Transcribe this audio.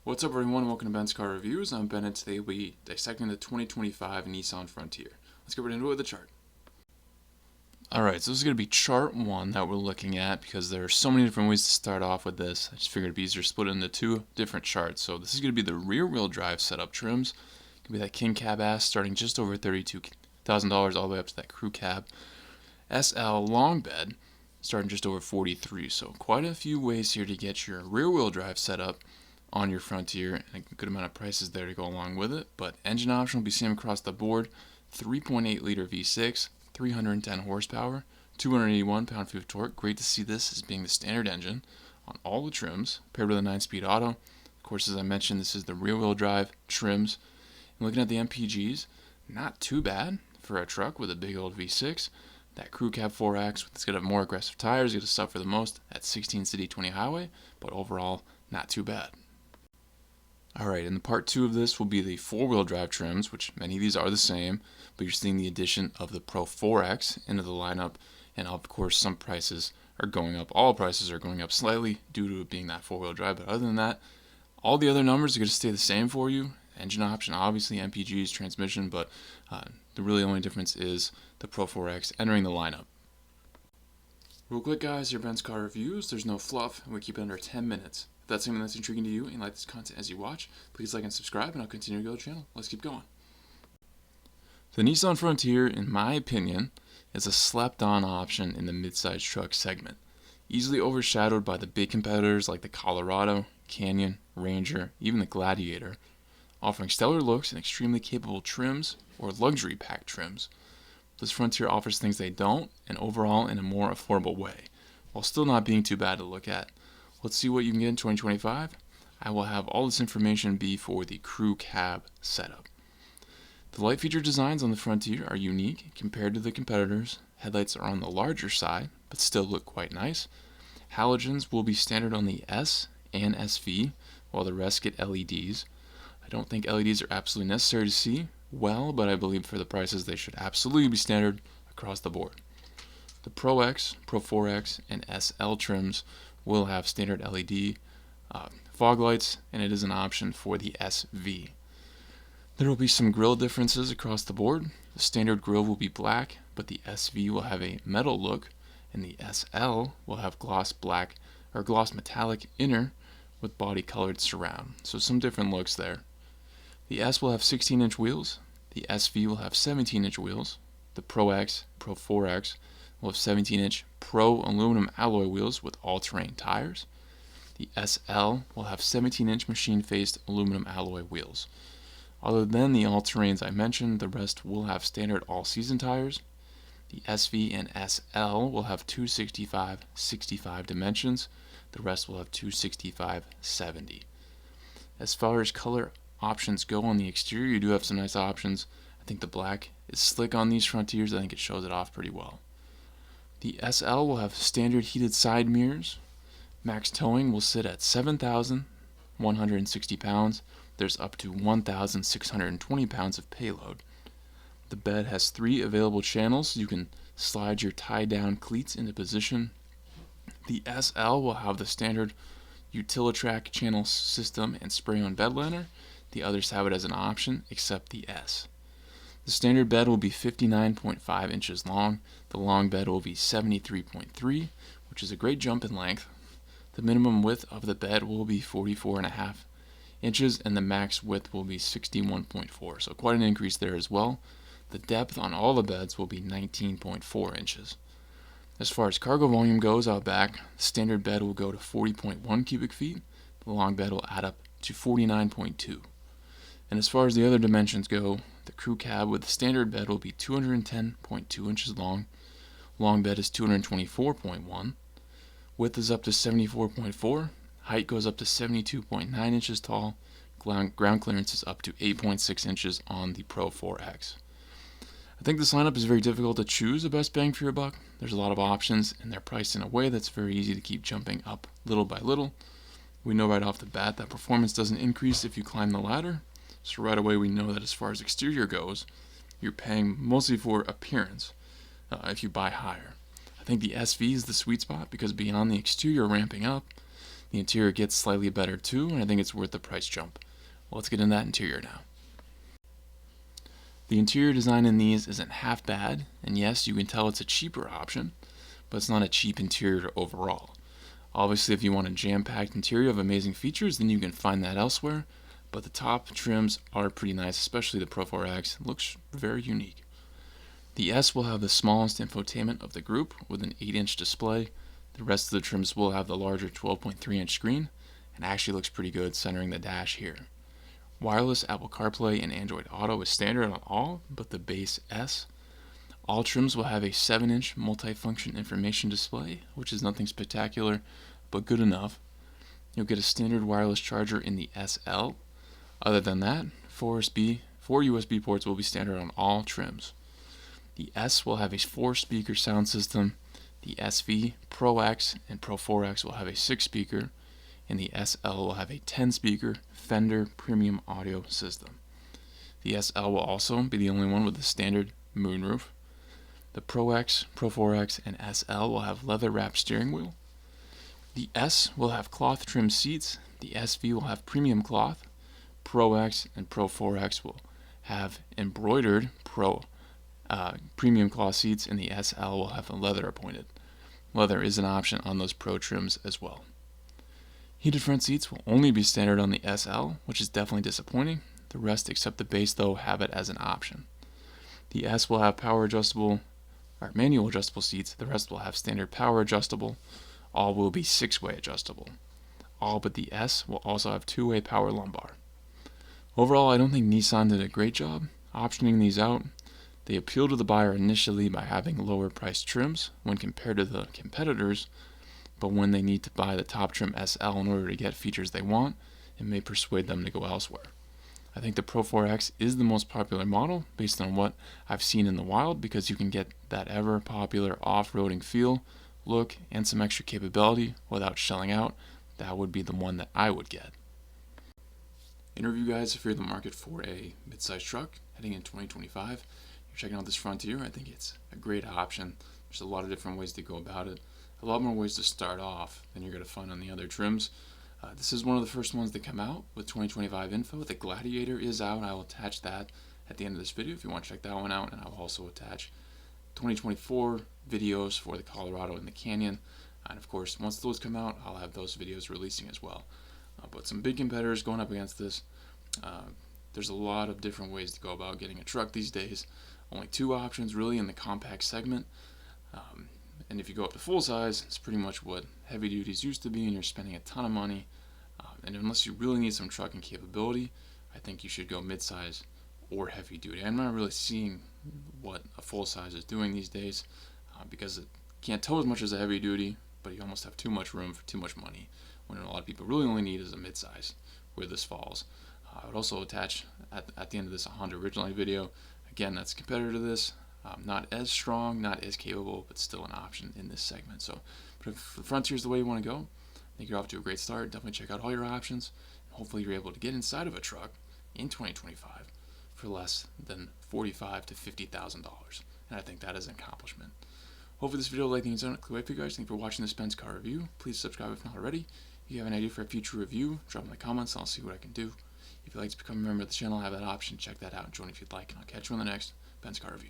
What's up everyone, welcome to Ben's Car Reviews. I'm Ben and today we'll be dissecting the 2025 Nissan Frontier. Let's get right into it with the chart. Alright, so this is going to be chart 1 that we're looking at because there are so many different ways to start off with this. I just figured it'd be easier to split it into two different charts. So this is going to be the rear wheel drive setup trims. It could be that King Cab ass starting just over $32,000 all the way up to that Crew Cab SL long bed starting just over $43,000. So quite a few ways here to get your rear wheel drive setup on your Frontier, and a good amount of prices there to go along with it. But engine option will be same across the board. 3.8 liter V6, 310 horsepower, 281 pound-feet of torque. Great to see this as being the standard engine on all the trims, paired with a 9-speed auto. Of course, as I mentioned, this is the rear-wheel drive trims. And looking at the MPGs, not too bad for a truck with a big old V6. That Crew Cab 4X, it's going to have more aggressive tires, going to suffer the most at 16 city, 20 highway, but overall, not too bad. Alright, and the part 2 of this will be the 4-wheel drive trims, which many of these are the same, but you're seeing the addition of the Pro 4X into the lineup, and of course some prices are going up. All prices are going up slightly due to it being that 4-wheel drive, but other than that, all the other numbers are going to stay the same for you. Engine option, obviously, MPGs, transmission, but the really only difference is the Pro 4X entering the lineup. Real quick guys, your Ben's Car Reviews, there's no fluff, and we keep it under 10 minutes. If that's something that's intriguing to you and you like this content as you watch, please like and subscribe and I'll continue to grow the channel. Let's keep going. The Nissan Frontier, in my opinion, is a slept-on option in the midsize truck segment. Easily overshadowed by the big competitors like the Colorado, Canyon, Ranger, even the Gladiator, offering stellar looks and extremely capable trims or luxury pack trims. This Frontier offers things they don't, and overall in a more affordable way, while still not being too bad to look at. Let's see what you can get in 2025. I will have all this information be for the Crew Cab setup. The light feature designs on the Frontier are unique compared to the competitors. Headlights are on the larger side, but still look quite nice. Halogens will be standard on the S and SV, while the rest get LEDs. I don't think LEDs are absolutely necessary to see well, but I believe for the prices they should absolutely be standard across the board. The Pro X, Pro 4X, and SL trims will have standard LED fog lights, and it is an option for the SV. There will be some grille differences across the board. The standard grille will be black, but the SV will have a metal look, and the SL will have gloss black or gloss metallic inner with body colored surround. So some different looks there. The S will have 16-inch wheels. The SV will have 17-inch wheels. The Pro X, Pro 4X will have 17-inch Pro aluminum alloy wheels with all-terrain tires. The SL will have 17-inch machine-faced aluminum alloy wheels. Other than the all-terrains I mentioned, the rest will have standard all-season tires. The SV and SL will have 265/65 dimensions. The rest will have 265/70. As far as color options go on the exterior, you do have some nice options. I think the black is slick on these Frontiers. I think it shows it off pretty well. The SL will have standard heated side mirrors. Max towing will sit at 7,160 pounds. There's up to 1,620 pounds of payload. The bed has 3 available channels. You can slide your tie-down cleats into position. The SL will have the standard Utilitrack channel system and spray-on bed liner. The others have it as an option, except the S. The standard bed will be 59.5 inches long. The long bed will be 73.3, which is a great jump in length. The minimum width of the bed will be 44.5 inches, and the max width will be 61.4, so quite an increase there as well. The depth on all the beds will be 19.4 inches. As far as cargo volume goes out back, the standard bed will go to 40.1 cubic feet. The long bed will add up to 49.2. And as far as the other dimensions go, the Crew Cab with the standard bed will be 210.2 inches long. Long bed is 224.1. Width is up to 74.4. Height goes up to 72.9 inches tall. Ground clearance is up to 8.6 inches on the Pro 4X. I think this lineup is very difficult to choose the best bang for your buck. There's a lot of options, and they're priced in a way that's very easy to keep jumping up little by little. We know right off the bat that performance doesn't increase if you climb the ladder, so right away we know that as far as exterior goes, you're paying mostly for appearance if you buy higher. I think the SV is the sweet spot because beyond the exterior ramping up, the interior gets slightly better too, and I think it's worth the price jump. Well, let's get into that interior now. The interior design in these isn't half bad, and yes, you can tell it's a cheaper option, but it's not a cheap interior overall. Obviously, if you want a jam-packed interior of amazing features, then you can find that elsewhere, but the top trims are pretty nice, especially the Pro 4X. It looks very unique. The S will have the smallest infotainment of the group with an 8-inch display. The rest of the trims will have the larger 12.3-inch screen, and actually looks pretty good centering the dash here. Wireless Apple CarPlay and Android Auto is standard on all but the base S. All trims will have a 7-inch multifunction information display, which is nothing spectacular, but good enough. You'll get a standard wireless charger in the SL. Other than that, 4 USB ports will be standard on all trims. The S will have a 4-speaker sound system. The SV, Pro X, and Pro 4X will have a 6-speaker, and the SL will have a 10-speaker Fender premium audio system. The SL will also be the only one with a standard moonroof. The Pro X, Pro 4X, and SL will have leather-wrapped steering wheel. The S will have cloth trim seats. The SV will have premium cloth. Pro X and Pro 4X will have embroidered premium cloth seats, and the SL will have a leather appointed. Leather is an option on those Pro trims as well. Heated front seats will only be standard on the SL, which is definitely disappointing. The rest except the base, though, have it as an option. The S will have manual adjustable seats. The rest will have standard power adjustable. All will be 6-way adjustable. All but the S will also have 2-way power lumbar. Overall, I don't think Nissan did a great job optioning these out. They appeal to the buyer initially by having lower priced trims when compared to the competitors, but when they need to buy the top trim SL in order to get features they want, it may persuade them to go elsewhere. I think the Pro 4X is the most popular model based on what I've seen in the wild because you can get that ever popular off-roading feel, look, and some extra capability without shelling out. That would be the one that I would get. Interview guys, if you're in the market for a mid-size truck heading in 2025, you're checking out this Frontier. I think it's a great option. There's a lot of different ways to go about it. A lot more ways to start off than you're going to find on the other trims. This is one of the first ones that come out with 2025 info. The Gladiator is out. I will attach that at the end of this video if you want to check that one out, and I will also attach 2024 videos for the Colorado and the Canyon. And of course, once those come out, I'll have those videos releasing as well. But some big competitors going up against this. There's a lot of different ways to go about getting a truck these days. Only 2 options really in the compact segment. And if you go up to full size, it's pretty much what heavy duties used to be, and you're spending a ton of money. And unless you really need some trucking capability, I think you should go mid-size or heavy duty. I'm not really seeing what a full size is doing these days because it can't tow as much as a heavy duty, but you almost have too much room for too much money, when a lot of people really only need is a mid-size where this falls. I would also attach at the end of this a Honda Originally video. Again, that's a competitor to this. Not as strong, not as capable, but still an option in this segment. So, but if the Frontier is the way you want to go, I think you're off to a great start. Definitely check out all your options. And hopefully you're able to get inside of a truck in 2025 for less than $45,000 to $50,000. And I think that is an accomplishment. Hopefully this video will like things on it. Clear for you guys. Thank you for watching this Benz car review. Please subscribe if not already. If you have an idea for a future review, drop in the comments and I'll see what I can do. If you'd like to become a member of the channel, I have that option. Check that out and join if you'd like. And I'll catch you on the next Benz car review.